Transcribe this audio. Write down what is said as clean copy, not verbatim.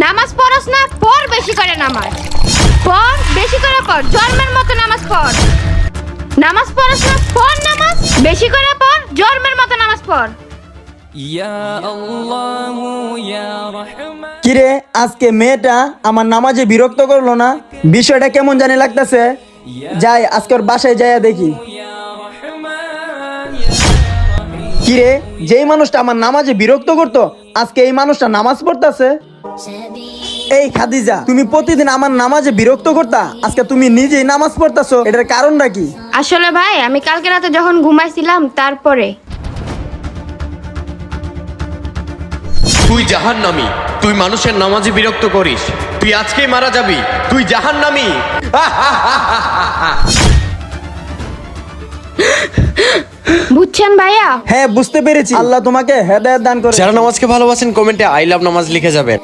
নামাজ পড়স না, পড় বেশি করে নামাজ পড়, বেশি করে পড়, জন্মের মতো নামাজ পড়। নামাজ পড়স না, পড় নামাজ বেশি করে পড়, জন্মের মতো নামাজ পড়। কিরে আজকে মেয়েটা আমার নামাজে বিরক্ত করলো না, বিষয়টা কেমন জানি লাগতেছে। যাই আজকের বাসায় যাইয়া দেখি। কিরে, যেই মানুষটা আমার নামাজে বিরক্ত করতো আজকে এই মানুষটা নামাজ পড়তেছে। এই খাদিজা, তুমি প্রতিদিন আমার নামাজে বিরক্ত করতা, আজকে তুমি নিজেই নামাজ পড়তেছো, এটার কারণটা কি? আসলে ভাই আমি কালকে রাতে যখন ঘুমাইছিলাম তারপরে। তুই জাহান্নামী, তুই মানুষের নামাজে বিরক্ত করিস, তুই আজকেই মারা যাবি, তুই জাহান্নামী। বুঝছেন ভাইয়া? হ্যাঁ বুঝতে পেরেছি, আল্লাহ তোমাকে হেদায়েত দান করে। যারা নামাজকে ভালোবাসেন কমেন্টে আই লাভ নামাজ লিখে যাবেন।